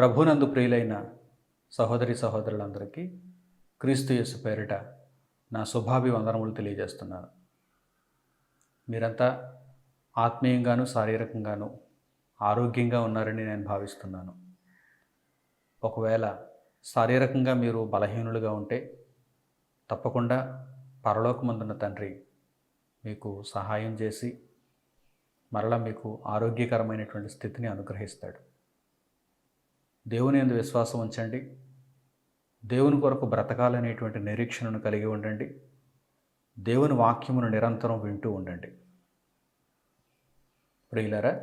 ప్రభునందు ప్రియులైన సహోదరి సహోదరులందరికీ క్రీస్తు యేసు పేరిట నా శుభాభివందనములు తెలియజేస్తున్నాను. మీరంతా ఆత్మీయంగాను శారీరకంగాను ఆరోగ్యంగా ఉన్నారని నేను భావిస్తున్నాను. ఒకవేళ శారీరకంగా మీరు బలహీనులుగా ఉంటే తప్పకుండా పరలోకమందున్న తండ్రి మీకు సహాయం చేసి మరలా మీకు ఆరోగ్యకరమైనటువంటి స్థితిని అనుగ్రహిస్తాడు. దేవుని యందు విశ్వాసం ఉంచండి. దేవుని కొరకు బ్రతకాలనేటువంటి నిరీక్షణను కలిగి ఉండండి. దేవుని వాక్యమును నిరంతరం వింటూ ఉండండి. ప్రియులారా,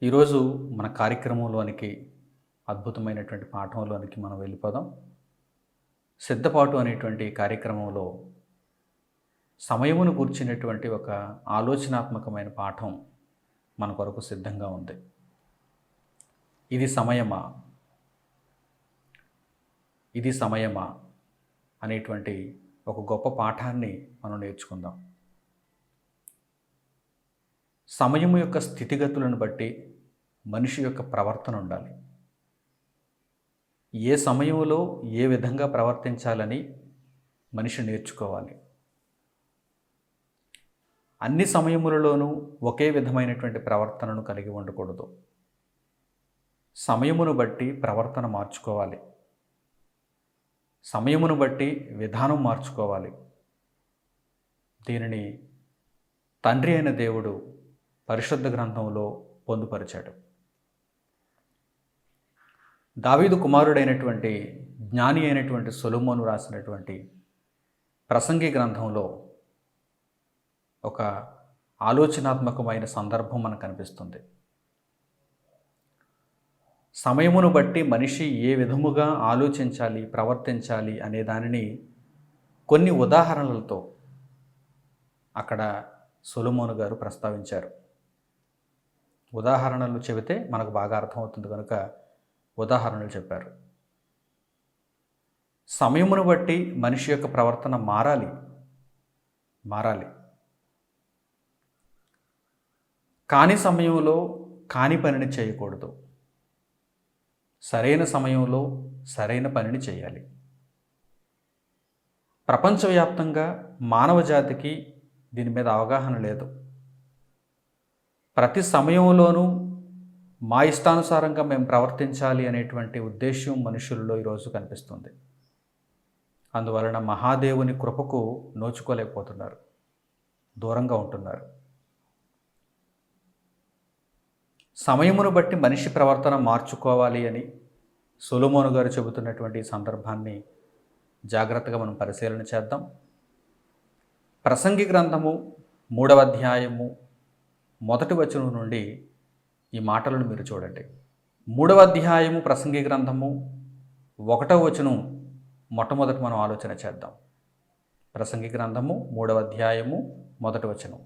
ఈరోజు మన కార్యక్రమంలోనికి అద్భుతమైనటువంటి పాఠంలోనికి మనం వెళ్ళిపోదాం. సిద్ధపాటు అనేటువంటి కార్యక్రమంలో సమయమును గూర్చినటువంటి ఒక ఆలోచనాత్మకమైన పాఠం మన కొరకు సిద్ధంగా ఉంది. ఇది సమయమా అనేటువంటి ఒక గొప్ప పాఠాన్ని మనం నేర్చుకుందాం. సమయము యొక్క స్థితిగతులను బట్టి మనిషి యొక్క ప్రవర్తన ఉండాలి. ఏ సమయంలో ఏ విధంగా ప్రవర్తించాలని మనిషి నేర్చుకోవాలి. అన్ని సమయములలోనూ ఒకే విధమైనటువంటి ప్రవర్తనను కలిగి ఉండకూడదు. సమయమును బట్టి ప్రవర్తన మార్చుకోవాలి. సమయమును బట్టి విధానం మార్చుకోవాలి. దీనిని తండ్రి అయిన దేవుడు పరిశుద్ధ గ్రంథంలో పొందుపరిచాడు. దావీదు కుమారుడైనటువంటి జ్ఞాని అయినటువంటి సొలొమోను రాసినటువంటి ప్రసంగి గ్రంథంలో ఒక ఆలోచనాత్మకమైన సందర్భం మనకు కనిపిస్తుంది. సమయమును బట్టి మనిషి ఏ విధముగా ఆలోచించాలి, ప్రవర్తించాలి అనే దానిని కొన్ని ఉదాహరణలతో అక్కడ సొలొమోను గారు ప్రస్తావించారు. ఉదాహరణలు చెబితే మనకు బాగా అర్థమవుతుంది కనుక ఉదాహరణలు చెప్పారు. సమయమును బట్టి మనిషి యొక్క ప్రవర్తన మారాలి. కాని సమయంలో కాని పనిని చేయకూడదు. సరైన సమయంలో సరైన పనిని చేయాలి. ప్రపంచవ్యాప్తంగా మానవ జాతికి దీని మీద అవగాహన లేదు. ప్రతి సమయంలోనూ మా ఇష్టానుసారంగా మేము ప్రవర్తించాలి అనేటువంటి ఉద్దేశం మనుషుల్లో ఈరోజు కనిపిస్తుంది. అందువలన మహాదేవుని కృపకు నోచుకోలేకపోతున్నారు, దూరంగా ఉంటున్నారు. సమయమును బట్టి మనిషి ప్రవర్తన మార్చుకోవాలి అని సొలొమోను గారు చెబుతున్నటువంటి సందర్భాన్ని జాగ్రత్తగా మనం పరిశీలన చేద్దాం. ప్రసంగి గ్రంథము 3వ అధ్యాయము 1వ వచనం నుండి ఈ మాటలను మీరు చూడండి. 3వ అధ్యాయము ప్రసంగి గ్రంథము 1వ వచనం మొట్టమొదటి మనం ఆలోచన చేద్దాం. ప్రసంగి గ్రంథము 3వ అధ్యాయము 1వ వచనం.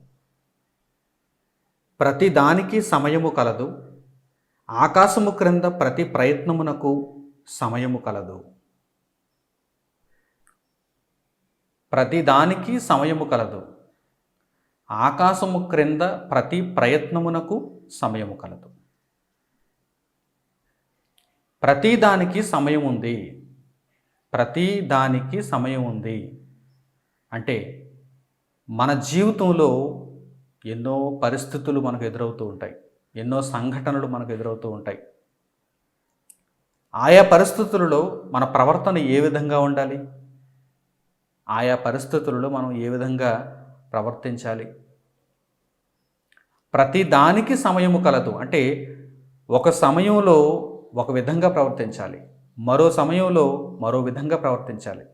ప్రతి దానికి సమయము కలదు, ఆకాశము క్రింద ప్రతి ప్రయత్నమునకు సమయము కలదు. ప్రతి దానికి సమయము కలదు, ఆకాశము క్రింద ప్రతి ప్రయత్నమునకు సమయము కలదు. ప్రతి దానికి సమయం ఉంది. ప్రతి దానికి సమయం ఉంది అంటే మన జీవితంలో ఎన్నో పరిస్థితులు మనకు ఎదురవుతూ ఉంటాయి, ఎన్నో సంఘటనలు మనకు ఎదురవుతూ ఉంటాయి. ఆయా పరిస్థితులలో మన ప్రవర్తన ఏ విధంగా ఉండాలి, ఆయా పరిస్థితులలో మనం ఏ విధంగా ప్రవర్తించాలి. ప్రతి దానికి సమయము కలదు అంటే ఒక సమయంలో ఒక విధంగా ప్రవర్తించాలి, మరో సమయంలో మరో విధంగా ప్రవర్తించాలి.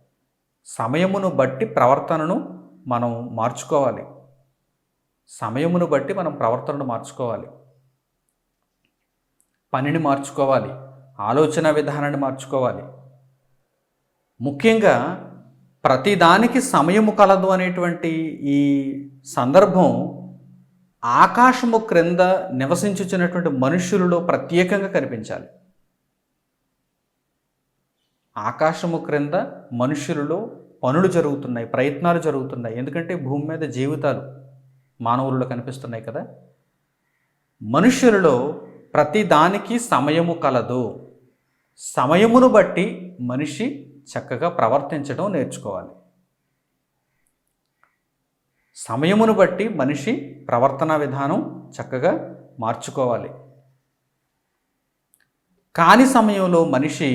సమయమును బట్టి ప్రవర్తనను మనం మార్చుకోవాలి. సమయమును బట్టి మనం ప్రవర్తనను మార్చుకోవాలి, పనిని మార్చుకోవాలి, ఆలోచన విధానాన్ని మార్చుకోవాలి. ముఖ్యంగా ప్రతిదానికి సమయము కలదు అనేటువంటి ఈ సందర్భం ఆకాశము క్రింద నివసించుచున్నటువంటి మనుష్యులలో ప్రత్యేకంగా కనిపించాలి. ఆకాశము క్రింద మనుష్యులలో పనులు జరుగుతున్నాయి, ప్రయత్నాలు జరుగుతున్నాయి. ఎందుకంటే భూమి మీద జీవితాలు మానవులలో కనిపిస్తున్నాయి కదా. మనుష్యులలో ప్రతి దానికి సమయము కలదు. సమయమును బట్టి మనిషి చక్కగా ప్రవర్తించడం నేర్చుకోవాలి. సమయమును బట్టి మనిషి ప్రవర్తన విధానం చక్కగా మార్చుకోవాలి. కాని సమయంలో మనిషి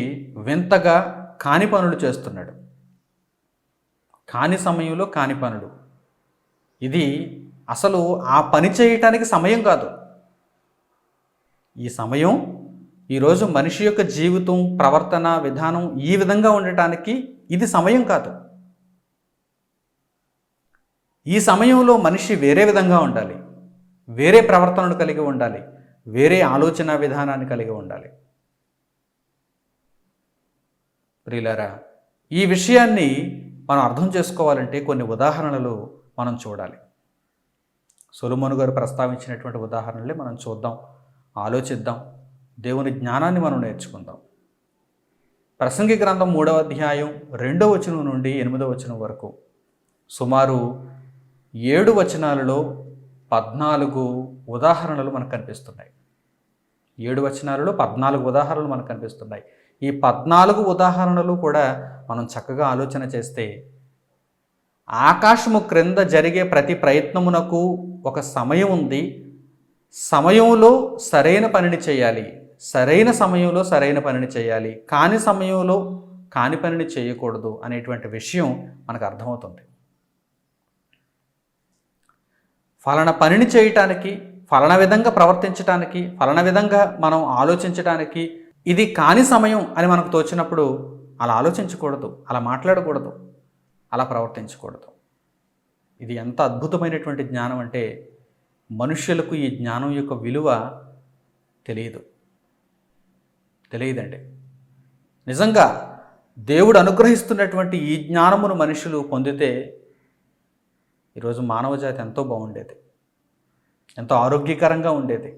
వింతగా కాని పనులు చేస్తున్నాడు. కాని సమయంలో కాని పనులు, ఇది అసలు ఆ పని చేయటానికి సమయం కాదు. ఈ సమయం ఈరోజు మనిషి యొక్క జీవితం, ప్రవర్తన విధానం ఈ విధంగా ఉండటానికి ఇది సమయం కాదు. ఈ సమయంలో మనిషి వేరే విధంగా ఉండాలి, వేరే ప్రవర్తనను కలిగి ఉండాలి, వేరే ఆలోచన విధానాన్ని కలిగి ఉండాలి. ప్రియులారా, ఈ విషయాన్ని మనం అర్థం చేసుకోవాలంటే కొన్ని ఉదాహరణలు మనం చూడాలి. సొలొమోను గారు ప్రస్తావించినటువంటి ఉదాహరణలే మనం చూద్దాం, ఆలోచిద్దాం, దేవుని జ్ఞానాన్ని మనం నేర్చుకుందాం. ప్రసంగి గ్రంథం 3వ అధ్యాయం 2వ వచనం నుండి 8వ వచనం వరకు సుమారు 7 వచనాలలో 14 ఉదాహరణలు మనకు కనిపిస్తున్నాయి. 7 వచనాలలో 14 ఉదాహరణలు మనకు కనిపిస్తున్నాయి. ఈ 14 ఉదాహరణలు కూడా మనం చక్కగా ఆలోచన చేస్తే, ఆకాశము క్రింద జరిగే ప్రతి ప్రయత్నమునకు ఒక సమయం ఉంది. సమయంలో సరైన పనిని చేయాలి, సరైన సమయంలో సరైన పనిని చేయాలి, కాని సమయంలో కాని పనిని చేయకూడదు అనేటువంటి విషయం మనకు అర్థమవుతుంది. ఫలానా పనిని చేయటానికి, ఫలానా విధంగా ప్రవర్తించటానికి, ఫలానా విధంగా మనం ఆలోచించటానికి ఇది కాని సమయం అని మనకు తోచినప్పుడు అలా ఆలోచించకూడదు, అలా మాట్లాడకూడదు, అలా ప్రవర్తించకూడదు. ఇది ఎంత అద్భుతమైనటువంటి జ్ఞానం అంటే, మనుష్యులకు ఈ జ్ఞానం యొక్క విలువ తెలియదండి. నిజంగా దేవుడు అనుగ్రహిస్తున్నటువంటి ఈ జ్ఞానమును మనుషులు పొందితే ఈరోజు మానవ జాతి ఎంతో బాగుండేది, ఎంతో ఆరోగ్యకరంగా ఉండేది.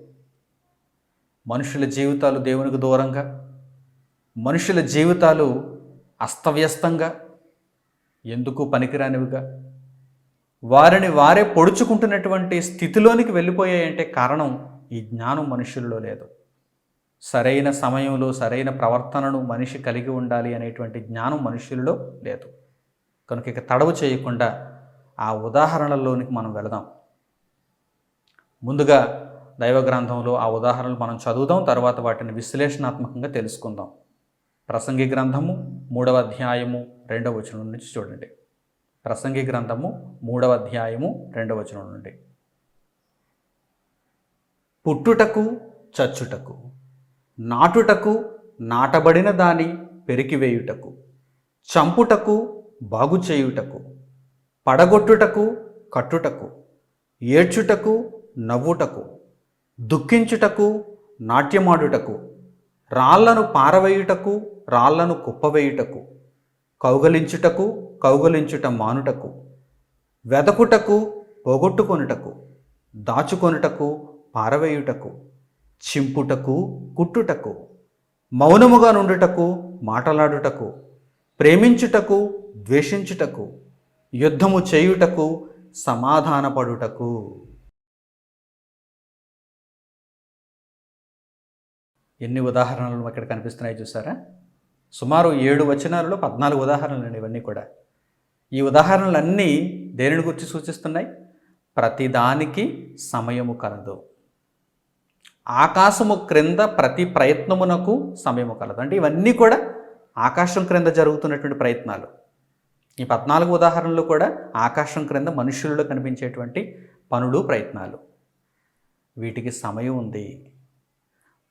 మనుషుల జీవితాలు దేవునికి దూరంగా, మనుషుల జీవితాలు అస్తవ్యస్తంగా, ఎందుకు పనికిరానివిగా, వారిని వారే పొడుచుకుంటున్నటువంటి స్థితిలోనికి వెళ్ళిపోయాయంటే కారణం ఈ జ్ఞానం మనుషుల్లో లేదు. సరైన సమయంలో సరైన ప్రవర్తనను మనిషి కలిగి ఉండాలి అనేటువంటి జ్ఞానం మనుషుల్లో లేదు. కనుక ఇక తడవు చేయకుండా ఆ ఉదాహరణల్లోనికి మనం వెళదాం. ముందుగా దైవ గ్రంథంలో ఆ ఉదాహరణలు మనం చదువుదాం, తర్వాత వాటిని విశ్లేషణాత్మకంగా తెలుసుకుందాం. ప్రసంగి గ్రంథము 3వ అధ్యాయము 2వ వచనం నుంచి చూడండి. ప్రసంగి గ్రంథము 3వ అధ్యాయము 2వ వచనం నుండి. పుట్టుటకు చచ్చుటకు, నాటుటకు నాటబడిన దాని పెరికివేయుటకు, చంపుటకు బాగు చేయుటకు, పడగొట్టుటకు కట్టుటకు, ఏడ్చుటకు నవ్వుటకు, దుఃఖించుటకు నాట్యమాడుటకు, రాళ్లను పారవేయుటకు రాళ్లను కుప్పవేయుటకు, కౌగలించుటకు కౌగలించుట మానుటకు, వెదకుటకు పోగొట్టుకొనుటకు, దాచుకొనుటకు పారవేయుటకు, చింపుటకు కుట్టుటకు, మౌనముగా నుండుటకు మాటలాడుటకు, ప్రేమించుటకు ద్వేషించుటకు, యుద్ధము చేయుటకు సమాధానపడుటకు. ఎన్ని ఉదాహరణలు ఇక్కడ కనిపిస్తున్నాయి చూసారా? సుమారు 7 వచనాలలో 14 ఉదాహరణలు ఇవన్నీ కూడా. ఈ ఉదాహరణలన్నీ దేనిని గురించి సూచిస్తున్నాయి? ప్రతిదానికి సమయము కలదు. ఆకాశము క్రింద ప్రతి ప్రయత్నమునకు సమయము కలదు. అంటే ఇవన్నీ కూడా ఆకాశం క్రింద జరుగుతున్నటువంటి ప్రయత్నాలు. ఈ 14 ఉదాహరణలు కూడా ఆకాశం క్రింద మనుషులలో కనిపించేటువంటి పనులు, ప్రయత్నాలు. వీటికి సమయం ఉంది.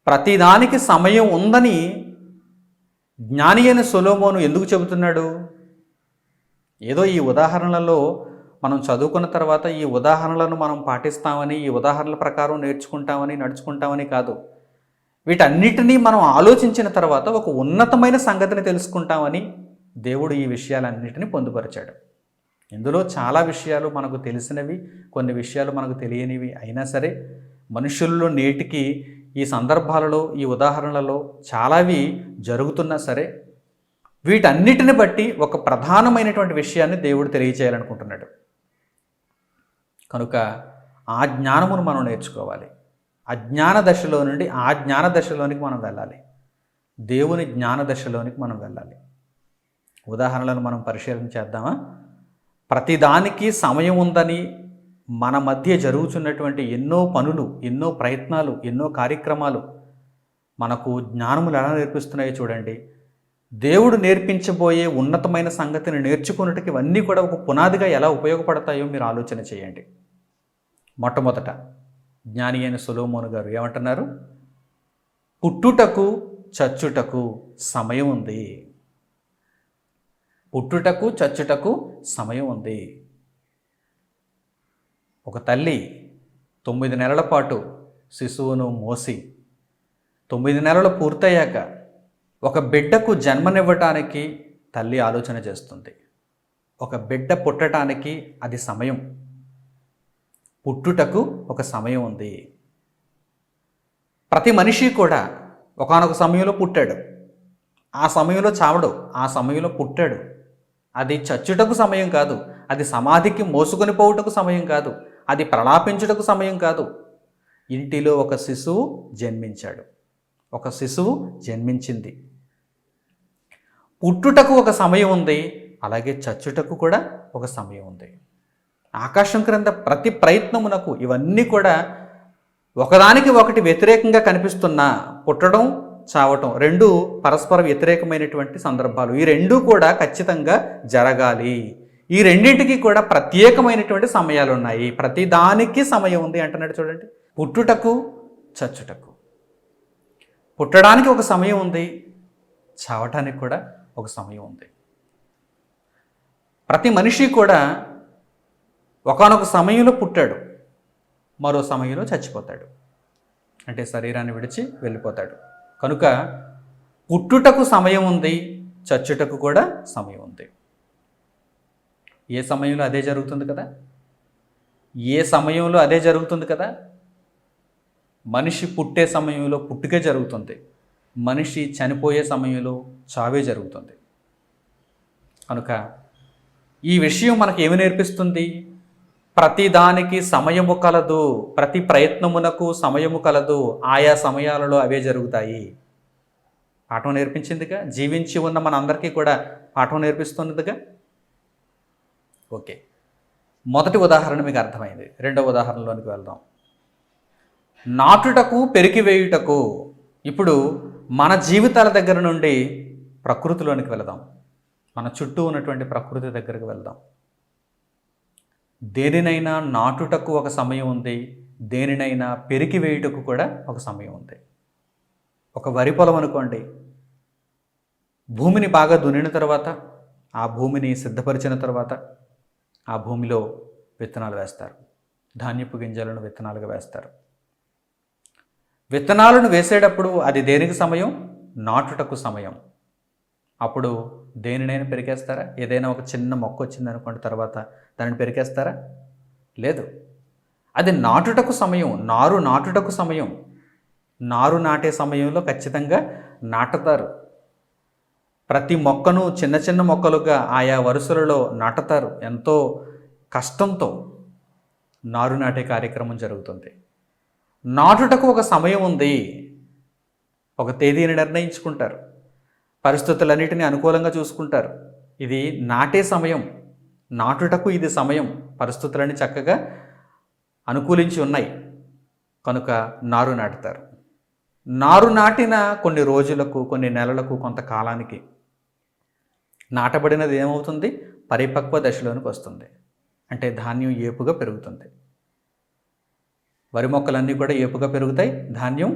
ప్రతిదానికి సమయం ఉందని జ్ఞాని అయిన సొలొమోను ఎందుకు చెబుతున్నాడు? ఏదో ఈ ఉదాహరణలలో మనం చదువుకున్న తర్వాత ఈ ఉదాహరణలను మనం పాటిస్తామని, ఈ ఉదాహరణల ప్రకారం నేర్చుకుంటామని, నడుచుకుంటామని కాదు. వీటన్నిటినీ మనం ఆలోచించిన తర్వాత ఒక ఉన్నతమైన సంగతిని తెలుసుకుంటామని దేవుడు ఈ విషయాలన్నిటినీ పొందుపరిచాడు. ఇందులో చాలా విషయాలు మనకు తెలిసినవి, కొన్ని విషయాలు మనకు తెలియనివి అయినా సరే, మనుషుల్లో నేటికి ఈ సందర్భాలలో, ఈ ఉదాహరణలలో చాలావి జరుగుతున్నా సరే, వీటన్నిటిని బట్టి ఒక ప్రధానమైనటువంటి విషయాన్ని దేవుడు తెలియచేయాలనుకుంటున్నాడు. కనుక ఆ జ్ఞానమును మనం నేర్చుకోవాలి. అజ్ఞాన దశలో నుండి ఆ జ్ఞాన దశలోనికి మనం వెళ్ళాలి. దేవుని జ్ఞాన దశలోనికి మనం వెళ్ళాలి. ఉదాహరణలను మనం పరిశీలన చేద్దామా? ప్రతిదానికి సమయం ఉందని మన మధ్య జరుగుతున్నటువంటి ఎన్నో పనులు, ఎన్నో ప్రయత్నాలు, ఎన్నో కార్యక్రమాలు మనకు జ్ఞానములు ఎలా నేర్పిస్తున్నాయో చూడండి. దేవుడు నేర్పించబోయే ఉన్నతమైన సంగతిని నేర్చుకున్నట్టుకి ఇవన్నీ కూడా ఒక పునాదిగా ఎలా ఉపయోగపడతాయో మీరు ఆలోచన చేయండి. మొట్టమొదట జ్ఞాని అయిన సొలొమోను గారు ఏమంటున్నారు? పుట్టుటకు చచ్చుటకు సమయం ఉంది. పుట్టుటకు చచ్చుటకు సమయం ఉంది. ఒక తల్లి 9 నెలల పాటు శిశువును మోసి 9 నెలలు పూర్తయ్యాక ఒక బిడ్డకు జన్మనివ్వటానికి తల్లి ఆలోచన చేస్తుంది. ఒక బిడ్డ పుట్టడానికి అది సమయం. పుట్టుటకు ఒక సమయం ఉంది. ప్రతి మనిషి కూడా ఒకానొక సమయంలో పుట్టాడు, ఆ సమయంలో చావడు, ఆ సమయంలో పుట్టాడు. అది చచ్చుటకు సమయం కాదు, అది సమాధికి మోసుకొని పోవుటకు సమయం కాదు, అది ప్రలాపించుటకు సమయం కాదు. ఇంటిలో ఒక శిశువు జన్మించాడు, ఒక శిశువు జన్మించింది. పుట్టుటకు ఒక సమయం ఉంది, అలాగే చచ్చుటకు కూడా ఒక సమయం ఉంది. ఆకాశం క్రింద ప్రతి ప్రయత్నమునకు ఇవన్నీ కూడా ఒకదానికి ఒకటి వ్యతిరేకంగా కనిపిస్తున్నా, పుట్టడం చావటం రెండు పరస్పర వ్యతిరేకమైనటువంటి సందర్భాలు. ఈ రెండూ కూడా ఖచ్చితంగా జరగాలి. ఈ రెండింటికి కూడా ప్రత్యేకమైనటువంటి సమయాలు ఉన్నాయి. ప్రతి దానికి సమయం ఉంది అంటున్నాడు చూడండి. పుట్టుటకు చచ్చుటకు. పుట్టడానికి ఒక సమయం ఉంది, చావటానికి కూడా ఒక సమయం ఉంది. ప్రతి మనిషి కూడా ఒకానొక సమయంలో పుట్టాడు, మరో సమయంలో చచ్చిపోతాడు, అంటే శరీరాన్ని విడిచి వెళ్ళిపోతాడు. కనుక పుట్టుటకు సమయం ఉంది, చచ్చుటకు కూడా సమయం ఉంది. ఏ సమయంలో అదే జరుగుతుంది కదా, ఏ సమయంలో అదే జరుగుతుంది కదా. మనిషి పుట్టే సమయంలో పుట్టుకే జరుగుతుంది, మనిషి చనిపోయే సమయంలో చావే జరుగుతుంది. కనుక ఈ విషయం మనకు ఏమి నేర్పిస్తుంది? ప్రతి దానికి సమయము కలదు, ప్రతి ప్రయత్నమునకు సమయము కలదు, ఆయా సమయాలలో అవే జరుగుతాయి. పాఠం నేర్పించిందిగా, జీవించి ఉన్న మనందరికీ కూడా పాఠం నేర్పిస్తున్నదిగా. ఓకే, మొదటి ఉదాహరణ మీకు అర్థమైంది. రెండవ ఉదాహరణలోనికి వెళ్దాం. నాటుటకు పెరికివేయుటకు. ఇప్పుడు మన జీవితాల దగ్గర నుండి ప్రకృతిలోనికి వెళదాం, మన చుట్టూ ఉన్నటువంటి ప్రకృతి దగ్గరకు వెళ్దాం. దేనినైనా నాటుటకు ఒక సమయం ఉంది, దేనినైనా పెరికివేయుటకు కూడా ఒక సమయం ఉంది. ఒక వరి పొలం అనుకోండి, భూమిని బాగా దున్నిన తర్వాత, ఆ భూమిని సిద్ధపరిచిన తర్వాత ఆ భూమిలో విత్తనాలు వేస్తారు, ధాన్యపు గింజలను విత్తనాలుగా వేస్తారు. విత్తనాలను వేసేటప్పుడు అది దేనికి సమయం? నాటుటకు సమయం. అప్పుడు దేనినైనా పెరికేస్తారా? ఏదైనా ఒక చిన్న మొక్క వచ్చింది అనుకోండి, తర్వాత దానిని పెరికేస్తారా? లేదు. అది నాటుటకు సమయం, నారు నాటుటకు సమయం. నారు నాటే సమయంలో ఖచ్చితంగా నాటుతారు. ప్రతి మొక్కను చిన్న చిన్న మొక్కలుగా ఆయా వరుసలలో నాటుతారు. ఎంతో కష్టంతో నారు నాటే కార్యక్రమం జరుగుతుంది. నాటుటకు ఒక సమయం ఉంది, ఒక తేదీని నిర్ణయించుకుంటారు, పరిస్థితులన్నిటిని అనుకూలంగా చూసుకుంటారు. ఇది నాటే సమయం, నాటుటకు ఇది సమయం, పరిస్థితులన్నీ చక్కగా అనుకూలించి ఉన్నాయి కనుక నారు నాటుతారు. నారు నాటిన కొన్ని రోజులకు, కొన్ని నెలలకు, కొంతకాలానికి నాటబడినది ఏమవుతుంది? పరిపక్వ దశలోనికి వస్తుంది, అంటే ధాన్యం ఏపుగా పెరుగుతుంది. వరి మొక్కలన్నీ కూడా ఏపుగా పెరుగుతాయి, ధాన్యం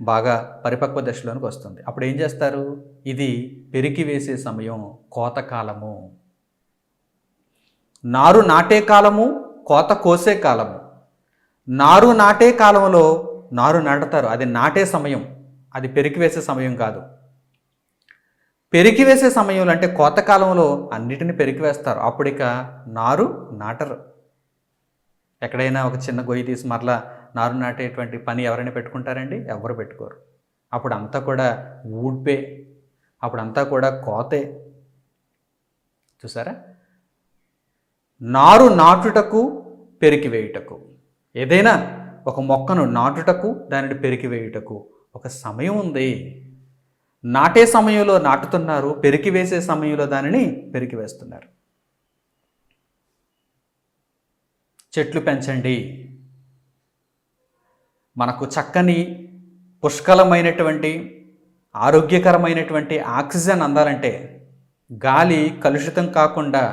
బాగా పరిపక్వ దశలోనికి వస్తుంది. అప్పుడు ఏం చేస్తారు? ఇది పెరికి వేసే సమయం, కోత కాలము. నారు నాటే కాలము, కోత కోసే కాలము. నారు నాటే కాలంలో నారు నాటుతారు, అది నాటే సమయం, అది పెరికి వేసే సమయం కాదు. పెరికి వేసే సమయంలో అంటే కోత కాలంలో అన్నిటిని పెరికి వేస్తారు, అప్పుడిక నారు నాటరు. ఎక్కడైనా ఒక చిన్న గొయ్యి తీసి మరలా నారు నాటేటువంటి పని ఎవరైనా పెట్టుకుంటారండి? ఎవరు పెట్టుకోరు. అప్పుడు అంతా కూడా ఊడ్పే, అప్పుడంతా కూడా కోతే. చూసారా? నారు నాటుటకు, పెరికి వేయుటకు. ఏదైనా ఒక మొక్కను నాటుటకు, దానిని పెరికివేయుటకు ఒక సమయం ఉంది. నాటే సమయంలో నాటుతున్నారు, పెరికివేసే సమయంలో దానిని పెరికివేస్తున్నారు. చెట్లు పెంచండి. మనకు చక్కని పుష్కలమైనటువంటి ఆరోగ్యకరమైనటువంటి ఆక్సిజన్ అందాలంటే, గాలి కలుషితం కాకుండా,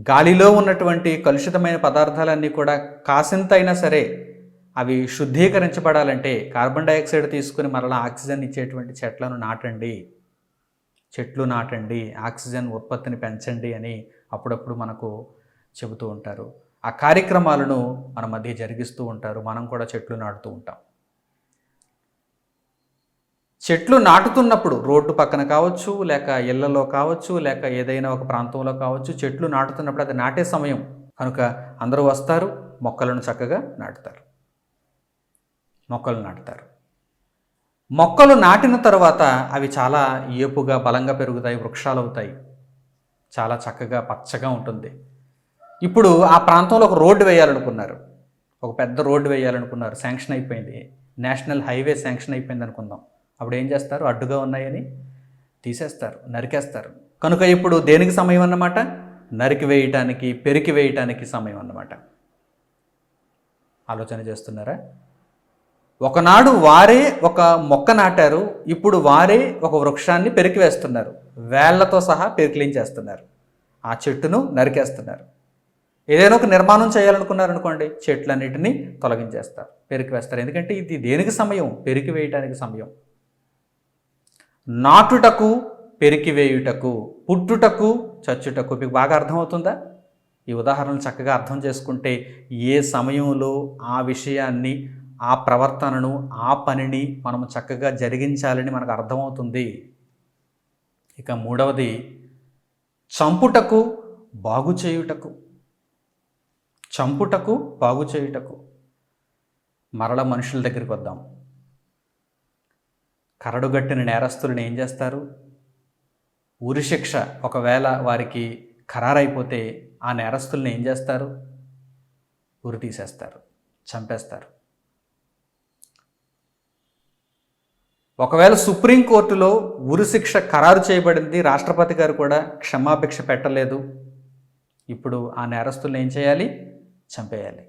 గాలిలో ఉన్నటువంటి కలుషితమైన పదార్థాలన్నీ కూడా కాసింతైనా సరే అవి శుద్ధీకరించబడాలంటే కార్బన్ డైఆక్సైడ్ తీసుకుని మరలా ఆక్సిజన్ ఇచ్చేటువంటి చెట్లను నాటండి. చెట్లు నాటండి, ఆక్సిజన్ ఉత్పత్తిని పెంచండి అని అప్పుడప్పుడు మనకు చెబుతూ ఉంటారు. ఆ కార్యక్రమాలను మన మధ్య జరిగిస్తూ ఉంటారు. మనం కూడా చెట్లు నాటుతూ ఉంటాం. చెట్లు నాటుతున్నప్పుడు రోడ్డు పక్కన కావచ్చు, లేక ఇళ్లలో కావచ్చు, లేక ఏదైనా ఒక ప్రాంతంలో కావచ్చు, చెట్లు నాటుతున్నప్పుడు అది నాటే సమయం కనుక అందరూ వస్తారు, మొక్కలను చక్కగా నాటుతారు. మొక్కలు నాటిన తర్వాత అవి చాలా ఏపుగా బలంగా పెరుగుతాయి, వృక్షాలు అవుతాయి, చాలా చక్కగా పచ్చగా ఉంటుంది. ఇప్పుడు ఆ ప్రాంతంలో ఒక రోడ్డు వేయాలనుకున్నారు, ఒక పెద్ద రోడ్డు వేయాలనుకున్నారు, శాంక్షన్ అయిపోయింది, నేషనల్ హైవే శాంక్షన్ అయిపోయింది అనుకుందాం. అప్పుడు ఏం చేస్తారు? అడ్డుగా ఉన్నాయని తీసేస్తారు, నరికేస్తారు. కనుక ఇప్పుడు దేనికి సమయం అన్నమాట? నరికి వేయటానికి, పెరికి వేయటానికి సమయం అన్నమాట. ఆలోచన చేస్తున్నారా? ఒకనాడు వారే ఒక మొక్క నాటారు, ఇప్పుడు వారే ఒక వృక్షాన్ని పెరికివేస్తున్నారు, వేళ్లతో సహా పెరికిలించేస్తున్నారు, ఆ చెట్టును నరికేస్తున్నారు. ఏదైనా ఒక నిర్మాణం చేయాలనుకున్నారనుకోండి, చెట్లన్నిటినీ తొలగించేస్తారు, పెరికివేస్తారు. ఎందుకంటే ఇది దేనికి సమయం? పెరికి వేయటానికి సమయం. నాటుటకు, పెరికివేయుటకు, పుట్టుటకు, చచ్చుటకు. మీకు బాగా అర్థమవుతుందా? ఈ ఉదాహరణలు చక్కగా అర్థం చేసుకుంటే ఏ సమయంలో ఆ విషయాన్ని, ఆ ప్రవర్తనను, ఆ పనిని మనం చక్కగా జరిగించాలని మనకు అర్థమవుతుంది. ఇక మూడవది చంపుటకు, బాగు చేయుటకు. చంపుటకు, బాగు చేయుటకు. మరల మనుషుల దగ్గరికి వద్దాం. కరడుగట్టిన నేరస్తులను ఏం చేస్తారు? ఉరిశిక్ష ఒకవేళ వారికి ఖరారైపోతే ఆ నేరస్తులను ఏం చేస్తారు? ఉరి తీసేస్తారు, చంపేస్తారు. ఒకవేళ సుప్రీంకోర్టులో ఉరిశిక్ష ఖరారు చేయబడింది, రాష్ట్రపతి గారు కూడా క్షమాభిక్ష పెట్టలేదు, ఇప్పుడు ఆ నేరస్తులను ఏం చేయాలి? చంపేయాలి.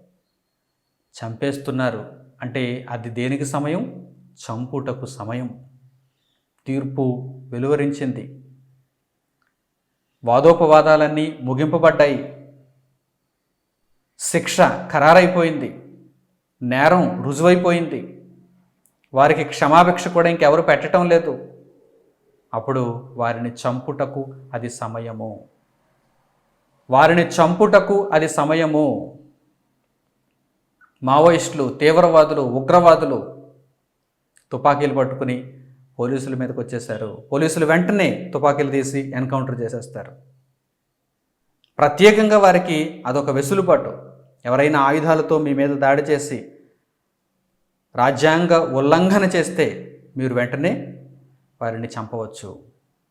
చంపేస్తున్నారు అంటే అది దేనికి సమయం? చంపుటకు సమయం. తీర్పు వెలువరించింది, వాదోపవాదాలన్నీ ముగింపబడ్డాయి, శిక్ష ఖరారైపోయింది, నేరం రుజువైపోయింది, వారికి క్షమాభిక్ష కూడా ఇంకెవరు పెట్టడం లేదు. అప్పుడు వారిని చంపుటకు అది సమయము. వారిని చంపుటకు అది సమయము. మావోయిస్టులు, తీవ్రవాదులు, ఉగ్రవాదులు తుపాకీలు పట్టుకుని పోలీసుల మీదకి వచ్చేశారు. పోలీసులు వెంటనే తుపాకీలు తీసి ఎన్కౌంటర్ చేసేస్తారు. ప్రత్యేకంగా వారికి అదొక వెసులుబాటు. ఎవరైనా ఆయుధాలతో మీ మీద దాడి చేసి రాజ్యాంగ ఉల్లంఘన చేస్తే మీరు వెంటనే వారిని చంపవచ్చు.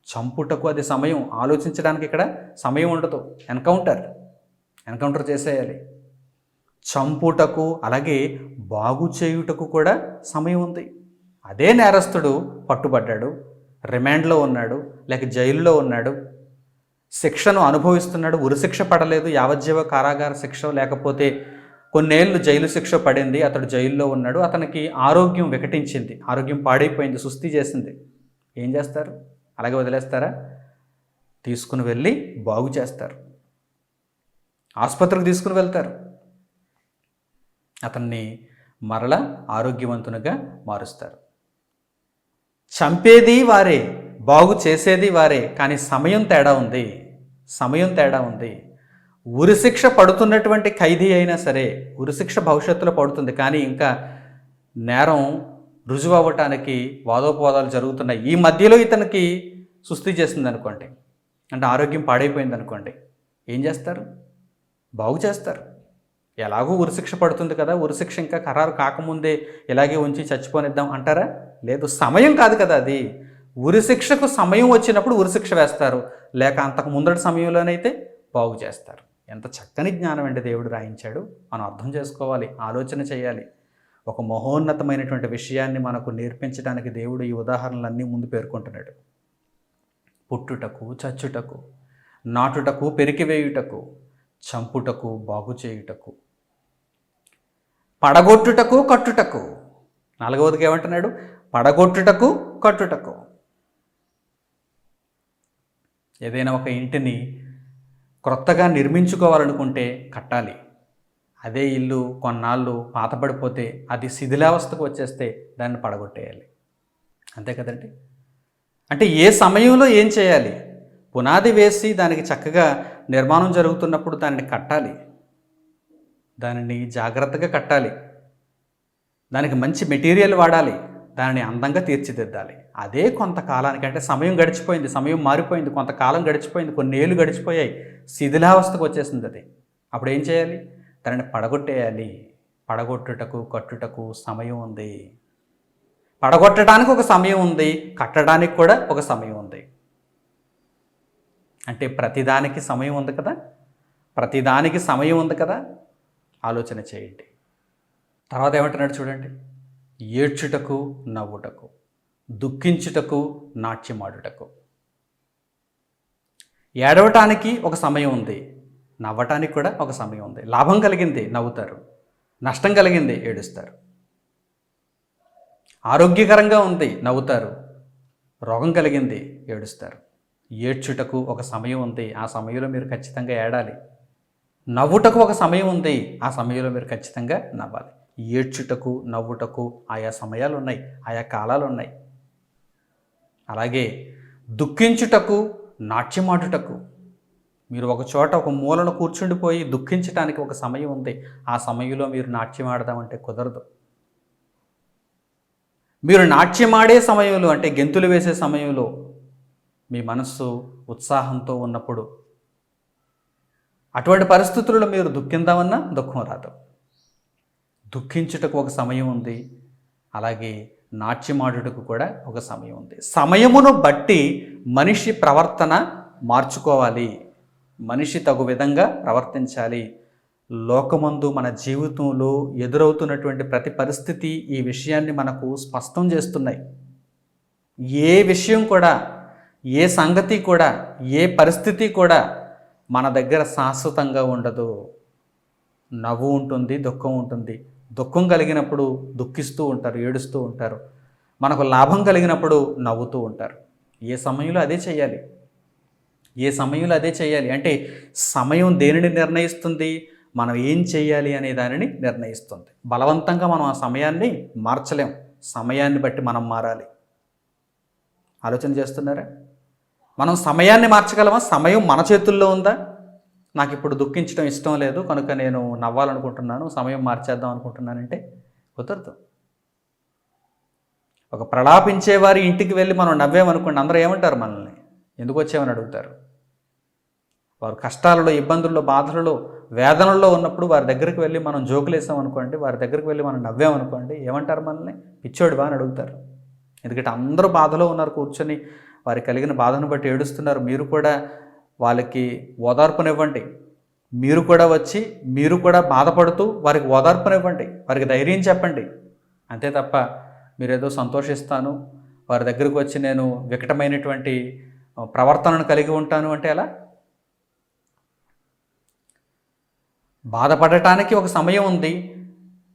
చంపుటకు అది సమయం. ఆలోచించడానికి ఇక్కడ సమయం ఉండదు. ఎన్కౌంటర్ చేసేయాలి. చంపుటకు అలాగే బాగు చేయుటకు కూడా సమయం ఉంది. అదే నేరస్తుడు పట్టుబడ్డాడు, రిమాండ్లో ఉన్నాడు, లేక జైలులో ఉన్నాడు, శిక్షను అనుభవిస్తున్నాడు, ఉరిశిక్ష పడలేదు, యావజ్జీవ కారాగార శిక్ష లేకపోతే కొన్నేళ్ళు జైలు శిక్ష పడింది, అతడు జైల్లో ఉన్నాడు, అతనికి ఆరోగ్యం వికటించింది, ఆరోగ్యం పాడైపోయింది, సుస్థి చేసింది. ఏం చేస్తారు? అలాగే వదిలేస్తారా? తీసుకుని వెళ్ళి బాగు చేస్తారు, ఆసుపత్రికి తీసుకుని వెళ్తారు, అతన్ని మరల ఆరోగ్యవంతునిగా మారుస్తారు. చంపేది వారే, బాగు చేసేది వారే, కానీ సమయం తేడా ఉంది. ఉరిశిక్ష పడుతున్నటువంటి ఖైదీ అయినా సరే ఉరిశిక్ష భవిష్యత్తులో పడుతుంది, కానీ ఇంకా నేరం రుజువు అవ్వటానికి వాదోపవాదాలు జరుగుతున్నాయి. ఈ మధ్యలో ఇతనికి సుస్థి చేసింది అనుకోండి, అంటే ఆరోగ్యం పాడైపోయింది అనుకోండి, ఏం చేస్తారు? బాగు చేస్తారు. ఎలాగో ఉరిశిక్ష పడుతుంది కదా, ఉరిశిక్ష ఇంకా ఖరారు కాకముందే ఇలాగే ఉంచి చచ్చిపోనిద్దాం అంటారా? లేదు, సమయం కాదు కదా అది. ఉరిశిక్షకు సమయం వచ్చినప్పుడు ఉరిశిక్ష వేస్తారు, లేక అంతకు ముందటి సమయంలోనైతే బాగు చేస్తారు. ఎంత చక్కని జ్ఞానం అండి దేవుడు రాయించాడు. మనం అర్థం చేసుకోవాలి, ఆలోచన చేయాలి. ఒక మహోన్నతమైనటువంటి విషయాన్ని మనకు నేర్పించడానికి దేవుడు ఈ ఉదాహరణలన్నీ ముందు పేర్కొంటున్నాడు. పుట్టుటకు, చచ్చుటకు, నాటుటకు, పెరికివేయుటకు, చంపుటకు, బాగు చేయుటకు, పడగొట్టుటకు, కట్టుటకు. నాలుగవదికి ఏమంటున్నాడు? పడగొట్టుటకు, కట్టుటకు. ఏదైనా ఒక ఇంటిని క్రొత్తగా నిర్మించుకోవాలనుకుంటే కట్టాలి. అదే ఇల్లు కొన్నాళ్ళు పాతపడిపోతే, అది శిథిలావస్థకు వచ్చేస్తే దాన్ని పడగొట్టేయాలి. అంతే కదండి. అంటే ఏ సమయంలో ఏం చేయాలి? పునాది వేసి దానికి చక్కగా నిర్మాణం జరుగుతున్నప్పుడు దానిని కట్టాలి, దానిని జాగ్రత్తగా కట్టాలి, దానికి మంచి మెటీరియల్ వాడాలి, దానిని అందంగా తీర్చిదిద్దాలి. అదే కొంతకాలానికి, అంటే సమయం గడిచిపోయింది, సమయం మారిపోయింది, కొంతకాలం గడిచిపోయింది, కొన్ని ఏళ్ళు గడిచిపోయాయి, శిథిలావస్థకు వచ్చేసింది అది. అప్పుడు ఏం చేయాలి? దానిని పడగొట్టేయాలి. పడగొట్టుటకు, కట్టుటకు సమయం ఉంది. పడగొట్టడానికి ఒక సమయం ఉంది, కట్టడానికి కూడా ఒక సమయం ఉంది. అంటే ప్రతిదానికి సమయం ఉంది కదా, ప్రతిదానికి సమయం ఉంది కదా. ఆలోచన చేయండి. తర్వాత ఏమంటున్నాడు చూడండి. ఏడ్చుటకు, నవ్వుటకు, దుఃఖించుటకు, నాట్యమాడుటకు. ఏడవటానికి ఒక సమయం ఉంది, నవ్వటానికి కూడా ఒక సమయం ఉంది. లాభం కలిగింది నవ్వుతారు, నష్టం కలిగింది ఏడుస్తారు. ఆరోగ్యకరంగా ఉంది నవ్వుతారు, రోగం కలిగింది ఏడుస్తారు. ఏడ్చుటకు ఒక సమయం ఉంది, ఆ సమయంలో మీరు ఖచ్చితంగా ఏడాలి. నవ్వుటకు ఒక సమయం ఉంది, ఆ సమయంలో మీరు ఖచ్చితంగా నవ్వాలి. ఏడ్చుటకు, నవ్వుటకు ఆయా సమయాలు ఉన్నాయి, ఆయా కాలాలు ఉన్నాయి. అలాగే దుఃఖించుటకు, నాట్యమాడుటకు. మీరు ఒక చోట ఒక మూలను కూర్చుండిపోయి దుఃఖించడానికి ఒక సమయం ఉంది, ఆ సమయంలో మీరు నాట్యం ఆడదామంటే కుదరదు. మీరు నాట్యమాడే సమయంలో, అంటే గెంతులు వేసే సమయంలో మీ మనస్సు ఉత్సాహంతో ఉన్నప్పుడు, అటువంటి పరిస్థితుల్లో మీరు దుఃఖిందామన్నా దుఃఖం రాదు. దుఃఖించుటకు ఒక సమయం ఉంది, అలాగే నాట్యమాడుటకు కూడా ఒక సమయం ఉంది. సమయమును బట్టి మనిషి ప్రవర్తన మార్చుకోవాలి, మనిషి తగు విధంగా ప్రవర్తించాలి. లోకమందు మన జీవితంలో ఎదురవుతున్నటువంటి ప్రతి పరిస్థితి ఈ విషయాన్ని మనకు స్పష్టం చేస్తున్నాయి. ఏ విషయం కూడా, ఏ సంగతి కూడా, ఏ పరిస్థితి కూడా మన దగ్గర శాశ్వతంగా ఉండదు. నవ్వు ఉంటుంది, దుఃఖం ఉంటుంది. దుఃఖం కలిగినప్పుడు దుఃఖిస్తూ ఉంటారు, ఏడుస్తూ ఉంటారు. మనకు లాభం కలిగినప్పుడు నవ్వుతూ ఉంటారు. ఏ సమయంలో అదే చేయాలి, ఏ సమయంలో అదే చేయాలి. అంటే సమయం దేనిని నిర్ణయిస్తుంది? మనం ఏం చేయాలి అనే దానిని నిర్ణయిస్తుంది. బలవంతంగా మనం ఆ సమయాన్ని మార్చలేం, సమయాన్ని బట్టి మనం మారాలి. ఆలోచన చేస్తున్నారా? మనం సమయాన్ని మార్చగలమా? సమయం మన చేతుల్లో ఉందా? నాకు ఇప్పుడు దుఃఖించడం ఇష్టం లేదు కనుక నేను నవ్వాలనుకుంటున్నాను, సమయం మార్చేద్దాం అనుకుంటున్నానంటే కుదరదు. ఒక ప్రలాపించే వారి ఇంటికి వెళ్ళి మనం నవ్వామనుకోండి, అందరూ ఏమంటారు? మనల్ని ఎందుకు వచ్చామని అడుగుతారు. వారు కష్టాలలో, ఇబ్బందుల్లో, బాధలలో, వేదనల్లో ఉన్నప్పుడు వారి దగ్గరికి వెళ్ళి మనం జోకులేసాం అనుకోండి, వారి దగ్గరికి వెళ్ళి మనం నవ్వామనుకోండి, ఏమంటారు? మనల్ని పిచ్చోడివా అని అడుగుతారు. ఎందుకంటే అందరూ బాధలో ఉన్నారు, కూర్చొని వారికి కలిగిన బాధను బట్టి ఏడుస్తున్నారు. మీరు కూడా వాళ్ళకి ఓదార్పునివ్వండి. మీరు కూడా వచ్చి, మీరు కూడా బాధపడుతూ వారికి ఓదార్పునివ్వండి, వారికి ధైర్యం చెప్పండి. అంతే తప్ప మీరేదో సంతోషిస్తాను, వారి దగ్గరికి వచ్చి నేను వికటమైనటువంటి ప్రవర్తనను కలిగి ఉంటాను అంటే ఎలా? బాధపడటానికి ఒక సమయం ఉంది,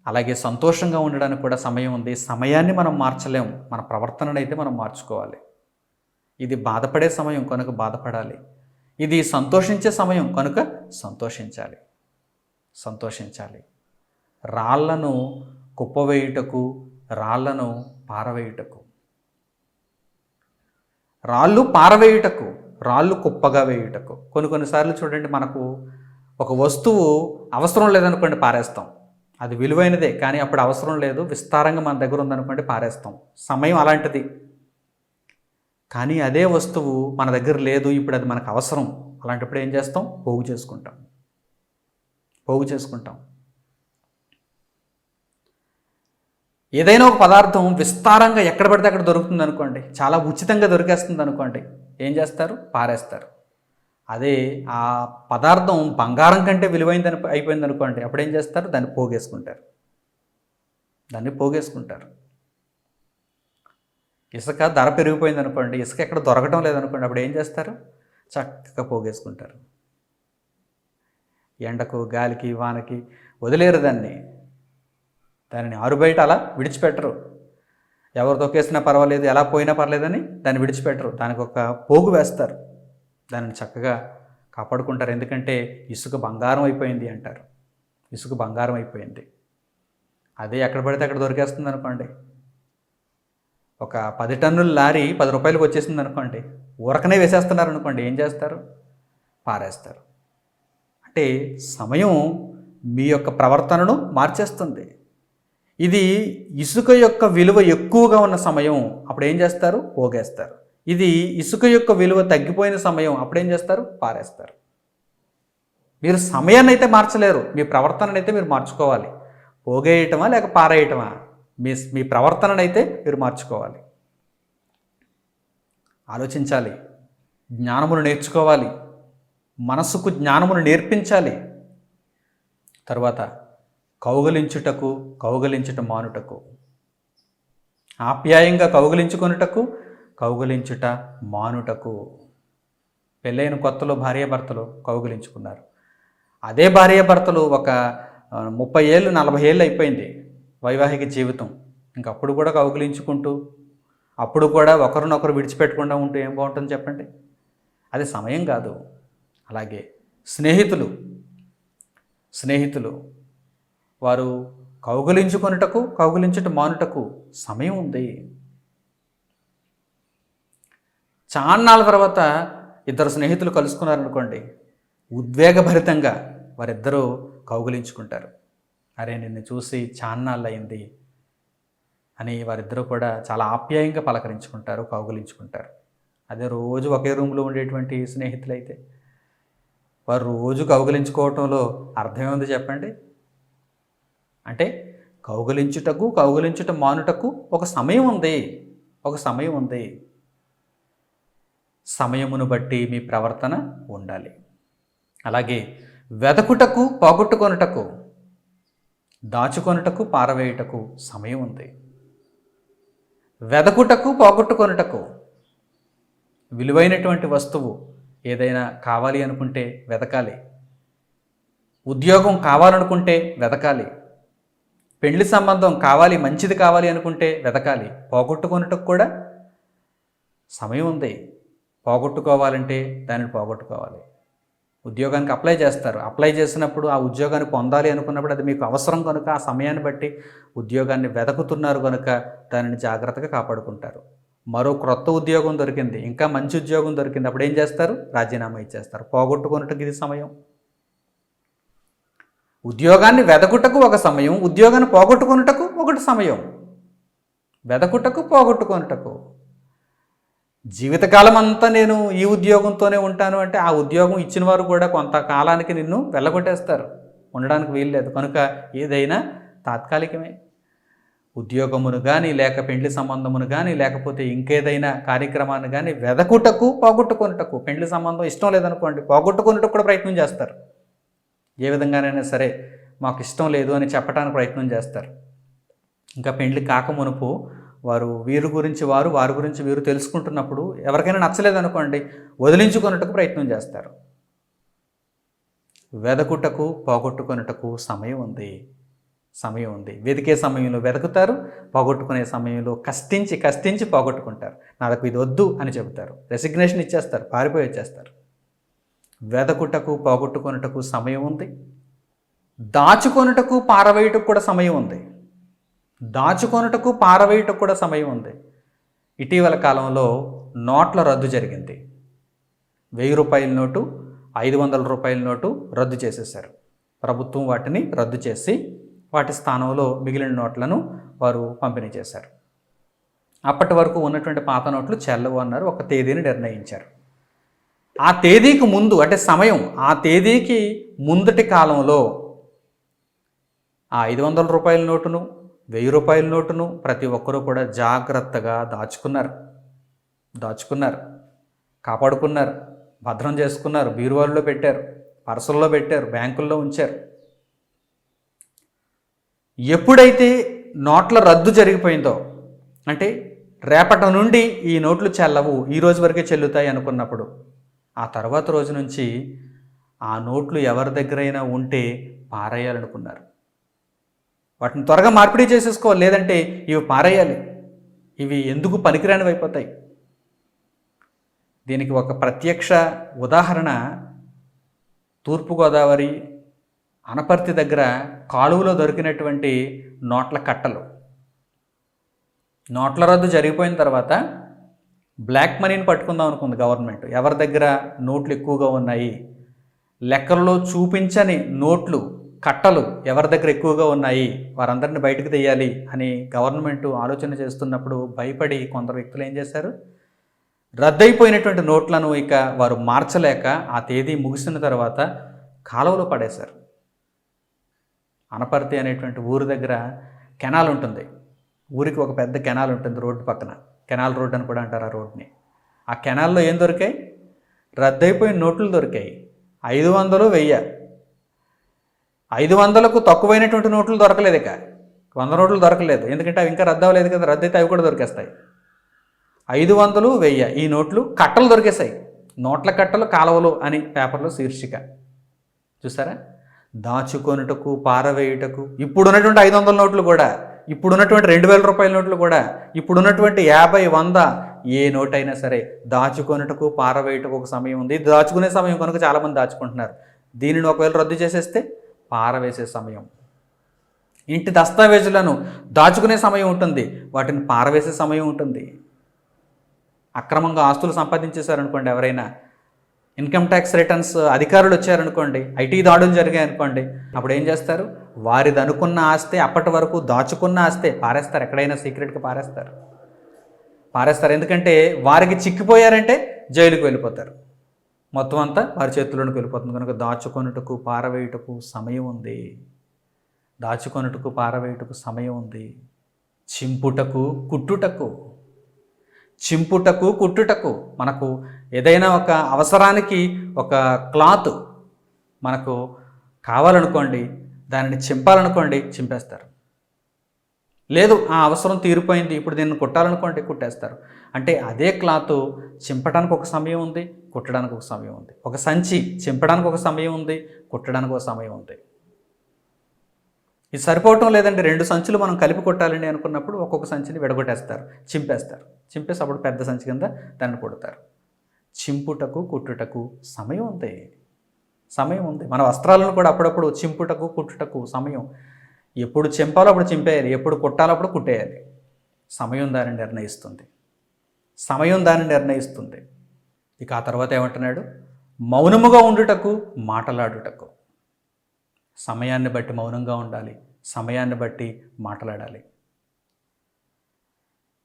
అలాగే సంతోషంగా ఉండడానికి కూడా సమయం ఉంది. సమయాన్ని మనం మార్చలేం, మన ప్రవర్తనను అయితే మనం మార్చుకోవాలి. ఇది బాధపడే సమయం కనుక బాధపడాలి, ఇది సంతోషించే సమయం కనుక సంతోషించాలి, సంతోషించాలి. రాళ్లను కుప్పవేయుటకు, రాళ్లను పారవేయుటకు. రాళ్ళు పారవేయుటకు, రాళ్ళు కుప్పగా వేయుటకు. కొన్నిసార్లు చూడండి, మనకు ఒక వస్తువు అవసరం లేదనుకోండి పారేస్తాం. అది విలువైనదే కానీ అప్పుడు అవసరం లేదు, విస్తారంగా మన దగ్గర ఉందనుకోండి పారేస్తాం. సమయం అలాంటిది. కానీ అదే వస్తువు మన దగ్గర లేదు, ఇప్పుడు అది మనకు అవసరం. అలాంటప్పుడు ఏం చేస్తాం? పోగు చేసుకుంటాం, పోగు చేసుకుంటాం. ఏదైనా ఒక పదార్థం విస్తారంగా ఎక్కడ పడితే అక్కడ దొరుకుతుంది అనుకోండి, చాలా ఉచితంగా దొరికేస్తుంది అనుకోండి, ఏం చేస్తారు? పారేస్తారు. అదే ఆ పదార్థం బంగారం కంటే విలువైందని అయిపోయింది అనుకోండి, అప్పుడు ఏం చేస్తారు? దాన్ని పోగేసుకుంటారు. దాన్ని పోగేసుకుంటారు. ఇసుక ధర పెరిగిపోయింది అనుకోండి, ఇసుక ఎక్కడ దొరకటం లేదనుకోండి, అప్పుడు ఏం చేస్తారు? చక్కగా పోగేసుకుంటారు. ఎండకు, గాలికి, వానకి వదిలేరు దానిని ఆరుబయట అలా విడిచిపెట్టరు. ఎవరు తొక్కేసినా పర్వాలేదు, ఎలా పోయినా పర్లేదని దాన్ని విడిచిపెట్టరు. దానికి ఒక పోగు వేస్తారు, దానిని చక్కగా కాపాడుకుంటారు. ఎందుకంటే ఇసుక బంగారం అయిపోయింది అంటారు. ఇసుక బంగారం అయిపోయింది. అదే ఎక్కడ పడితే అక్కడ దొరికేస్తుంది అనుకోండి, ఒక 10 టన్నుల లారీ 10 రూపాయలకు వచ్చేసింది అనుకోండి, ఊరకనే వేసేస్తున్నారు అనుకోండి, ఏం చేస్తారు? పారేస్తారు. అంటే సమయం మీ యొక్క ప్రవర్తనను మార్చేస్తుంది. ఇది ఇసుక యొక్క విలువ ఎక్కువగా ఉన్న సమయం, అప్పుడు ఏం చేస్తారు? పోగేస్తారు. ఇది ఇసుక యొక్క విలువ తగ్గిపోయిన సమయం, అప్పుడేం చేస్తారు? పారేస్తారు. మీరు సమయాన్ని అయితే మార్చలేరు, మీ ప్రవర్తనను అయితే మీరు మార్చుకోవాలి. పోగేయటమా లేక పారేయటమా? మీ ప్రవర్తనను అయితే మీరు మార్చుకోవాలి. ఆలోచించాలి, జ్ఞానమును నేర్చుకోవాలి, మనసుకు జ్ఞానమును నేర్పించాలి. తర్వాత కౌగలించుట మానుటకు, ఆప్యాయంగా కౌగలించుకొనుటకు, కౌగలించుట మానుటకు. పెళ్ళైన కొత్తలో భార్యాభర్తలు కౌగలించుకున్నారు. అదే భార్యాభర్తలు ఒక 30 ఏళ్ళు 40 ఏళ్ళు అయిపోయింది వైవాహిక జీవితం, ఇంకప్పుడు కూడా కౌగిలించుకుంటూ, అప్పుడు కూడా ఒకరినొకరు విడిచిపెట్టకుండా ఉంటూ ఏం బాగుంటుంది చెప్పండి? అది సమయం కాదు. అలాగే స్నేహితులు వారు కౌగిలించుట మానుటకు సమయం ఉంది. చాన్నాళ్ళ తర్వాత ఇద్దరు స్నేహితులు కలుసుకున్నారనుకోండి, ఉద్వేగభరితంగా వారిద్దరూ కౌగిలించుకుంటారు. అరే, నిన్ను చూసి చాన్నాళ్ళు అయింది అని వారిద్దరూ కూడా చాలా ఆప్యాయంగా పలకరించుకుంటారు, కౌగిలించుకుంటారు. అదే రోజు ఒకే రూమ్లో ఉండేటువంటి స్నేహితులైతే వారు రోజు కౌగిలించుకోవటంలో అర్థమే ఉంది చెప్పండి? అంటే కౌగిలించుట మానుటకు ఒక సమయం ఉంది. సమయమును బట్టి మీ ప్రవర్తన ఉండాలి. అలాగే వెదకుటకు, పోగొట్టుకొనుటకు, దాచుకొనుటకు, పారవేయుటకు సమయం ఉంది. వెదకుటకు, పోగొట్టుకొనుటకు, విలువైనటువంటి వస్తువు ఏదైనా కావాలి అనుకుంటే వెతకాలి. ఉద్యోగం కావాలనుకుంటే వెతకాలి. పెళ్లి సంబంధం కావాలి, మంచిది కావాలి అనుకుంటే వెతకాలి. పోగొట్టుకొనుటకు కూడా సమయం ఉంది. పోగొట్టుకోవాలంటే దానిని పోగొట్టుకోవాలి. ఉద్యోగానికి అప్లై చేసినప్పుడు ఆ ఉద్యోగాన్ని పొందాలి అనుకున్నప్పుడు అది మీకు అవసరం కనుక ఆ సమయాన్ని బట్టి ఉద్యోగాన్ని వెతుకుతున్నారు కనుక దానిని జాగ్రత్తగా కాపాడుకుంటారు. మరో క్రొత్త ఉద్యోగం దొరికింది, ఇంకా మంచి ఉద్యోగం దొరికింది, అప్పుడు ఏం చేస్తారు? రాజీనామా ఇచ్చేస్తారు. పోగొట్టుకున్నట్టుకు ఇది సమయం. ఉద్యోగాన్ని వెదకుటకు ఒక సమయం, ఉద్యోగాన్ని పోగొట్టుకున్నటకు ఒకటి సమయం. వెదకుటకు, పోగొట్టుకున్నటకు. జీవితకాలం అంతా నేను ఈ ఉద్యోగంతోనే ఉంటాను అంటే ఆ ఉద్యోగం ఇచ్చిన వారు కూడా కొంతకాలానికి నిన్ను వెళ్ళగొట్టేస్తారు, ఉండడానికి వీల్లేదు. కనుక ఏదైనా తాత్కాలికమే. ఉద్యోగమును కానీ, లేక పెండ్లి సంబంధమును కానీ, లేకపోతే ఇంకేదైనా కార్యక్రమాన్ని కానీ వెదకుటకు, పోగొట్టుకొనుటకు. పెండ్లి సంబంధం ఇష్టం లేదనుకోండి, పోగొట్టుకొనుటకు కూడా ప్రయత్నం చేస్తారు. ఏ విధంగానైనా సరే మాకు ఇష్టం లేదు అని చెప్పడానికి ప్రయత్నం చేస్తారు. ఇంకా పెండ్లి కాకమునుపు వీరి గురించి వారి గురించి వీరు తెలుసుకుంటున్నప్పుడు ఎవరికైనా నచ్చలేదనుకోండి, వదిలించుకొనుటకు ప్రయత్నం చేస్తారు. వెదకుటకు, పోగొట్టుకొనుటకు సమయం ఉంది. వెతికే సమయంలో వెతుకుతారు, పోగొట్టుకునే సమయంలో కష్టించి పోగొట్టుకుంటారు. నాకు ఇది వద్దు అని చెబుతారు, రెసిగ్నేషన్ ఇచ్చేస్తారు, పారిపోయి వచ్చేస్తారు. వెదకుటకు, పోగొట్టుకొనుటకు సమయం ఉంది. దాచుకొనుటకు, పారవేయుటకు కూడా సమయం ఉంది. ఇటీవల కాలంలో నోట్ల రద్దు జరిగింది. 1000 రూపాయల నోటు, 500 రూపాయల నోటు రద్దు చేసేశారు. ప్రభుత్వం వాటిని రద్దు చేసి వాటి స్థానంలో మిగిలిన నోట్లను వారు పంపిణీ చేశారు. అప్పటి వరకు ఉన్నటువంటి పాత నోట్లు చెల్లవు అన్నారు. ఒక తేదీని నిర్ణయించారు. ఆ తేదీకి ముందు అంటే సమయం, ఆ తేదీకి ముందటి కాలంలో ఆ 500 రూపాయల నోటును, 1000 రూపాయల నోటును ప్రతి ఒక్కరూ కూడా జాగ్రత్తగా దాచుకున్నారు, కాపాడుకున్నారు, భద్రం చేసుకున్నారు, బీరువాల్లో పెట్టారు, పర్సుల్లో పెట్టారు, బ్యాంకుల్లో ఉంచారు. ఎప్పుడైతే నోట్ల రద్దు జరిగిపోయిందో, అంటే రేపటి నుండి ఈ నోట్లు చెల్లవు, ఈ రోజు వరకే చెల్లుతాయి అనుకున్నప్పుడు, ఆ తర్వాత రోజు నుంచి ఆ నోట్లు ఎవరి దగ్గరైనా ఉంటే పారేయాలనుకున్నారు. వాటిని త్వరగా మార్పిడి చేసేసుకోవాలి, లేదంటే ఇవి పారేయాలి, ఇవి ఎందుకు పనికిరానివి అయిపోతాయి. దీనికి ఒక ప్రత్యక్ష ఉదాహరణ తూర్పుగోదావరి అనపర్తి దగ్గర కాలువలో దొరికినటువంటి నోట్ల కట్టలు. నోట్ల రద్దు జరిగిపోయిన తర్వాత బ్లాక్ మనీని పట్టుకుందాం అనుకుంది గవర్నమెంట్. ఎవరి దగ్గర నోట్లు ఎక్కువగా ఉన్నాయి, లెక్కల్లో చూపించని నోట్లు కట్టలు ఎవరి దగ్గర ఎక్కువగా ఉన్నాయి, వారందరిని బయటకు తీయాలి అని గవర్నమెంట్ ఆలోచన చేస్తున్నప్పుడు భయపడి కొందరు వ్యక్తులు ఏం చేశారు, రద్దయిపోయినటువంటి నోట్లను ఇక వారు మార్చలేక ఆ తేదీ ముగిసిన తర్వాత కాలువలో పడేశారు. అనపర్తి అనేటువంటి ఊరి దగ్గర కెనాల్ ఉంటుంది. ఊరికి ఒక పెద్ద కెనాల్ ఉంటుంది రోడ్డు పక్కన, కెనాల్ రోడ్ అని కూడా అంటారు ఆ రోడ్ని. ఆ కెనాల్లో ఏం దొరికాయి, రద్దయిపోయిన నోట్లు దొరికాయి. 500, 1000. 500కు తక్కువైనటువంటి నోట్లు దొరకలేదు, ఇక 100 నోట్లు దొరకలేదు, ఎందుకంటే అవి ఇంకా రద్దు అవ్వలేదు కదా, రద్దు అయితే అవి కూడా దొరికేస్తాయి. 500, 1000 ఈ నోట్లు కట్టలు దొరికేశాయి. నోట్ల కట్టలు కాలువలు అని పేపర్లో శీర్షిక చూసారా. దాచుకొనుటకు పారవేయుటకు, ఇప్పుడున్నటువంటి 500 నోట్లు కూడా, ఇప్పుడున్నటువంటి 2000 రూపాయల నోట్లు కూడా, ఇప్పుడున్నటువంటి 50, 100 ఏ నోట్ అయినా సరే దాచుకొనుటకు పారవేయుటకు ఒక సమయం ఉంది. దాచుకునే సమయం కనుక చాలామంది దాచుకుంటున్నారు. దీనిని ఒకవేళ రద్దు చేసేస్తే పారవేసే సమయం. ఇంటి దస్తావేజులను దాచుకునే సమయం ఉంటుంది, వాటిని పారవేసే సమయం ఉంటుంది. అక్రమంగా ఆస్తులు సంపాదించేశారనుకోండి ఎవరైనా, ఇన్కమ్ ట్యాక్స్ రిటర్న్స్ అధికారులు వచ్చారనుకోండి, ఐటీ దాడులు జరిగాయనుకోండి, అప్పుడు ఏం చేస్తారు, వారిది అనుకున్న ఆస్తే, అప్పటి వరకు దాచుకున్న ఆస్తే పారేస్తారు, ఎక్కడైనా సీక్రెట్గా పారేస్తారు. ఎందుకంటే వారికి చిక్కిపోయారంటే జైలుకు వెళ్ళిపోతారు, మొత్తం అంతా వారి చేతుల్లోకి వెళ్ళిపోతుంది. కనుక దాచుకొనుటకు పారవేయుటకు సమయం ఉంది, దాచుకొనుటకు పారవేయుటకు సమయం ఉంది. చింపుటకు కుట్టుటకు మనకు ఏదైనా ఒక అవసరానికి ఒక క్లాత్ మనకు కావాలనుకోండి, దానిని చింపాలనుకోండి, చింపేస్తారు. లేదు ఆ అవసరం తీరిపోయింది, ఇప్పుడు దీన్ని కుట్టాలనుకోండి, కుట్టేస్తారు. అంటే అదే క్లాత్ చింపడానికి ఒక సమయం ఉంది, కుట్టడానికి ఒక సమయం ఉంది. ఒక సంచి చింపడానికి ఒక సమయం ఉంది, కుట్టడానికి ఒక సమయం ఉంది. ఇది సరిపోవటం లేదండి, 2 సంచులు మనం కలిపి కొట్టాలండి అనుకున్నప్పుడు ఒక్కొక్క సంచిని విడగొట్టేస్తారు, చింపేసి అప్పుడు పెద్ద సంచి కింద దాన్ని కొడతారు. చింపుటకు కుట్టుటకు సమయం ఉంది. మన వస్త్రాలను కూడా అప్పుడప్పుడు చింపుటకు కుట్టుటకు సమయం. ఎప్పుడు చింపాలో అప్పుడు చింపేయాలి, ఎప్పుడు కుట్టాలో అప్పుడు కుట్టేయాలి. సమయం దానిని నిర్ణయిస్తుంది. ఇక ఆ తర్వాత ఏమంటున్నాడు, మౌనముగా ఉండుటకు మాటలాడుటకు. సమయాన్ని బట్టి మౌనంగా ఉండాలి, సమయాన్ని బట్టి మాట్లాడాలి.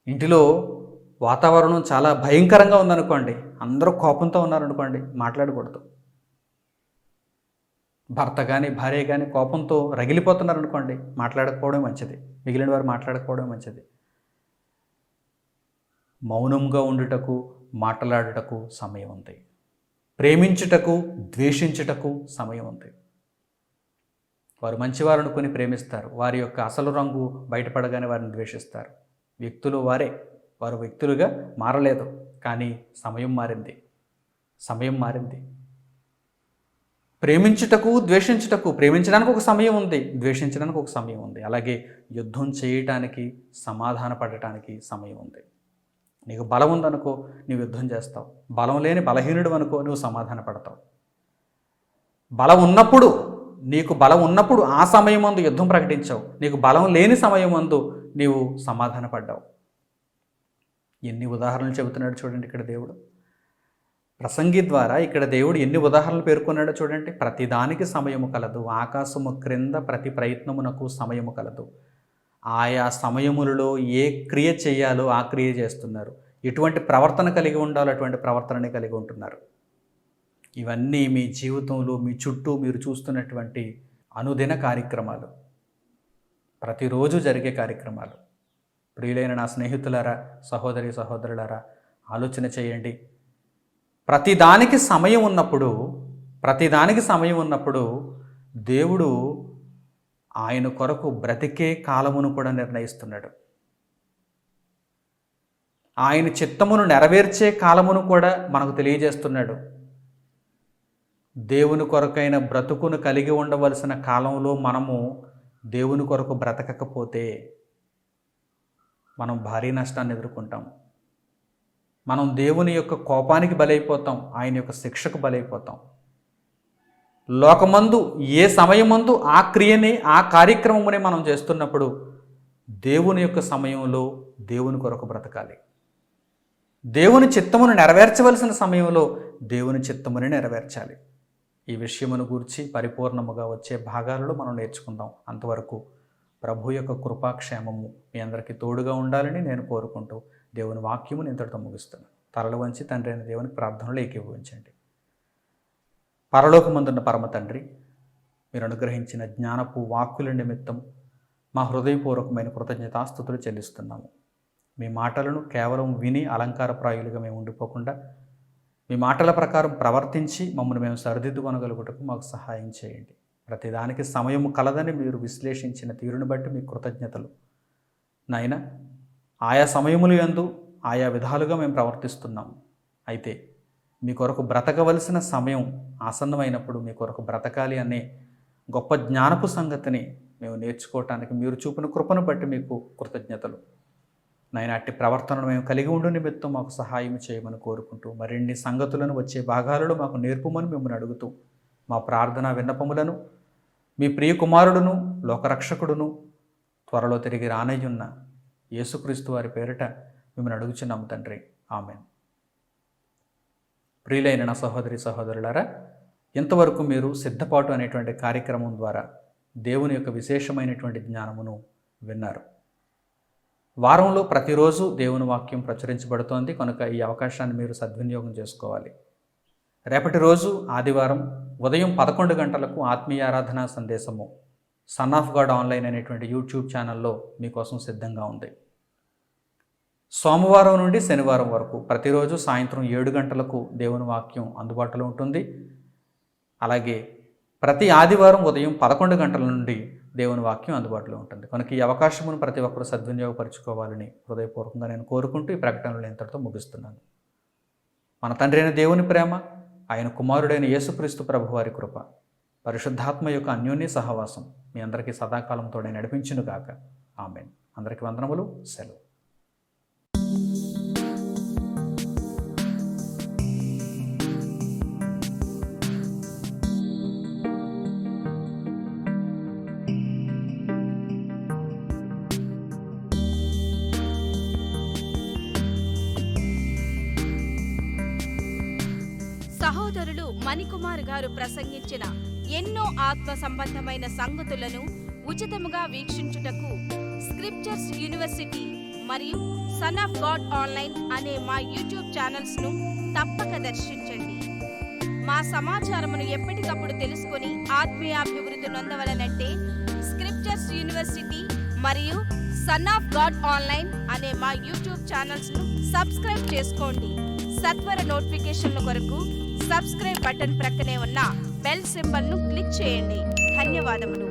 ఇంటిలో వాతావరణం చాలా భయంకరంగా ఉందనుకోండి, అందరూ కోపంతో ఉన్నారనుకోండి, మాట్లాడకూడదు. భర్త కానీ భార్య కానీ కోపంతో రగిలిపోతున్నారనుకోండి, మాట్లాడకపోవడం మంచిది, మిగిలిన వారు మాట్లాడకపోవడం మంచిది. మౌనంగా ఉండుటకు మాట్లాడుటకు సమయం ఉంది. ప్రేమించుటకు ద్వేషించుటకు సమయం ఉంది. వారు మంచివారు అనుకుని ప్రేమిస్తారు, వారి యొక్క అసలు రంగు బయటపడగానే వారిని ద్వేషిస్తారు. వ్యక్తులు వారు వ్యక్తులుగా మారలేదు, కానీ సమయం మారింది. ప్రేమించుటకు ద్వేషించుటకు, ప్రేమించడానికి ఒక సమయం ఉంది, ద్వేషించడానికి ఒక సమయం ఉంది. అలాగే యుద్ధం చేయటానికి, సమాధాన పడటానికి సమయం ఉంది. నీకు బలం ఉందనుకో నువ్వు యుద్ధం చేస్తావు, బలం లేని బలహీనుడు అనుకో నువ్వు సమాధాన పడతావు. నీకు బలం ఉన్నప్పుడు ఆ సమయం అందు యుద్ధం ప్రకటించావు, నీకు బలం లేని సమయం అందు నీవు సమాధాన పడ్డావు. ఎన్ని ఉదాహరణలు చెబుతున్నాడు చూడండి ఇక్కడ దేవుడు. ప్రసంగి ద్వారా ఇక్కడ దేవుడు ఎన్ని ఉదాహరణలు పేర్కొన్నాడో చూడండి. ప్రతిదానికి సమయము కలదు, ఆకాశము క్రింద ప్రతి ప్రయత్నమునకు సమయము కలదు. ఆయా సమయములలో ఏ క్రియ చేయాలో ఆ క్రియ చేస్తున్నారు. ఎటువంటి ప్రవర్తన కలిగి ఉండాలో అటువంటి ప్రవర్తనని కలిగి ఉంటున్నారు. ఇవన్నీ మీ జీవితంలో మీ చుట్టూ మీరు చూస్తున్నటువంటి అనుదిన కార్యక్రమాలు, ప్రతిరోజు జరిగే కార్యక్రమాలు. ప్రియులైన నా స్నేహితులారా, సహోదరులారా, ఆలోచన చేయండి. ప్రతిదానికి సమయం ఉన్నప్పుడు దేవుడు ఆయన కొరకు బ్రతికే కాలమును కూడా నిర్ణయిస్తున్నాడు. ఆయన చిత్తమును నెరవేర్చే కాలమును కూడా మనకు తెలియజేస్తున్నాడు. దేవుని కొరకైన బ్రతుకును కలిగి ఉండవలసిన కాలంలో మనము దేవుని కొరకు బ్రతకకపోతే మనం భారీ నష్టాన్ని ఎదుర్కొంటాం. మనం దేవుని యొక్క కోపానికి బలైపోతాం, ఆయన యొక్క శిక్షకు బలైపోతాం. లోకమందు ఏ సమయమందు ఆ క్రియని, ఆ కార్యక్రమమునే మనం చేస్తున్నప్పుడు దేవుని యొక్క సమయంలో దేవుని కొరకు బ్రతకాలి. దేవుని చిత్తమును నెరవేర్చవలసిన సమయంలో దేవుని చిత్తముని నెరవేర్చాలి. ఈ విషయమును గూర్చి పరిపూర్ణముగా వచ్చే భాగాలలో మనం నేర్చుకుందాం. అంతవరకు ప్రభు యొక్క కృపాక్షేమము మీ అందరికీ తోడుగా ఉండాలని నేను కోరుకుంటూ దేవుని వాక్యమును ఇంతటితో ముగిస్తున్నాను. తలలు వంచి తండ్రి అయిన దేవునికి ప్రార్థనలు ఏకీభవించండి. పరలోకమందున్న పరమ తండ్రి, మీరు అనుగ్రహించిన జ్ఞానపు వాక్కుల నిమిత్తం మా హృదయపూర్వకమైన కృతజ్ఞతాస్తుతులు చెల్లిస్తున్నాము. మీ మాటలను కేవలం విని అలంకారప్రాయులుగా మేము ఉండిపోకుండా మీ మాటల ప్రకారం ప్రవర్తించి మమ్మల్ని మేము సరిదిద్దుకొనగలుగుటకు మాకు సహాయం చేయండి. ప్రతిదానికి సమయము కలదని మీరు విశ్లేషించిన తీరుని బట్టి మీ కృతజ్ఞతలు. నాయన, ఆయా సమయములు యందు ఆయా విధాలుగా మేము ప్రవర్తిస్తున్నాము. అయితే మీ కొరకు బ్రతకవలసిన సమయం ఆసన్నమైనప్పుడు మీ కొరకు బ్రతకాలి అనే గొప్ప జ్ఞానపు సంగతిని మేము నేర్చుకోవటానికి మీరు చూపిన కృపను బట్టి మీకు కృతజ్ఞతలు. నాయన, అట్టి ప్రవర్తనను మేము కలిగి ఉండు నిమిత్తం మాకు సహాయం చేయమని కోరుకుంటూ మరిన్ని సంగతులను వచ్చే భాగాలలో మాకు నేర్పుమని మిమ్మల్ని అడుగుతూ మా ప్రార్థన విన్నపములను మీ ప్రియ కుమారుడును లోకరక్షకుడును త్వరలో తిరిగి రానయ్యున్న యేసుక్రీస్తు వారి పేరిట మిమ్మల్ని అడుగుచున్నాము తండ్రి. ఆమేన్. ప్రియులైన నా సహోదరి సహోదరులారా, ఇంతవరకు మీరు సిద్ధపాటు అనేటువంటి కార్యక్రమం ద్వారా దేవుని యొక్క విశేషమైనటువంటి జ్ఞానమును విన్నారు. వారంలో ప్రతిరోజు దేవుని వాక్యం ప్రచురించబడుతోంది కనుక ఈ అవకాశాన్ని మీరు సద్వినియోగం చేసుకోవాలి. రేపటి రోజు ఆదివారం ఉదయం 11 గంటలకు ఆత్మీయ ఆరాధనా సందేశము సన్ ఆఫ్ గాడ్ ఆన్లైన్ అనేటువంటి యూట్యూబ్ ఛానల్లో మీకోసం సిద్ధంగా ఉంది. సోమవారం నుండి శనివారం వరకు ప్రతిరోజు సాయంత్రం 7 గంటలకు దేవుని వాక్యం అందుబాటులో ఉంటుంది. అలాగే ప్రతి ఆదివారం ఉదయం 11 గంటల నుండి దేవుని వాక్యం అందుబాటులో ఉంటుంది. కనుక ఈ అవకాశమును ప్రతి ఒక్కరూ సద్వినియోగపరచుకోవాలని హృదయపూర్వకంగా నేను కోరుకుంటూ ఈ ప్రకటనలు ఇంతటితో ముగిస్తున్నాను. మన తండ్రి అయిన దేవుని ప్రేమ, ఆయన కుమారుడైన యేసుక్రీస్తు ప్రభు వారి కృప, పరిశుద్ధాత్మ యొక్క అన్యోన్య సహవాసం మీ అందరికీ సదాకాలం తోడే నడిపించును గాక. ఆమేన్. అందరికీ వందనములు. సెలవు. సహోదరులు మణికుమార్ గారు ప్రసంగించిన ఎన్నో ఆత్మ సంబంధమైన సంగతులను ఉచితముగా వీక్షించుటకు స్క్రిప్చర్స్ యూనివర్సిటీ మరియు సన్ ఆఫ్ గాడ్ ఆన్లైన్ అనే మా యూట్యూబ్ ఛానల్స్ ను తప్పక దర్శించండి. మా సమాచారమును ఎప్పటికప్పుడు తెలుసుకొని ఆత్మీయాభివృద్ధి నొందవలనంటే స్క్రిప్చర్స్ యూనివర్సిటీ మరియు సన్ ఆఫ్ గాడ్ ఆన్లైన్ అనే మా యూట్యూబ్ ఛానల్స్ ను సబ్స్క్రైబ్ చేసుకోండి. సత్వర నోటిఫికేషన్ల కొరకు సబ్స్క్రైబ్ బటన్ ప్రక్కనే ఉన్న బెల్ సింబల్ ను క్లిక్ చేయండి. ధన్యవాదములు.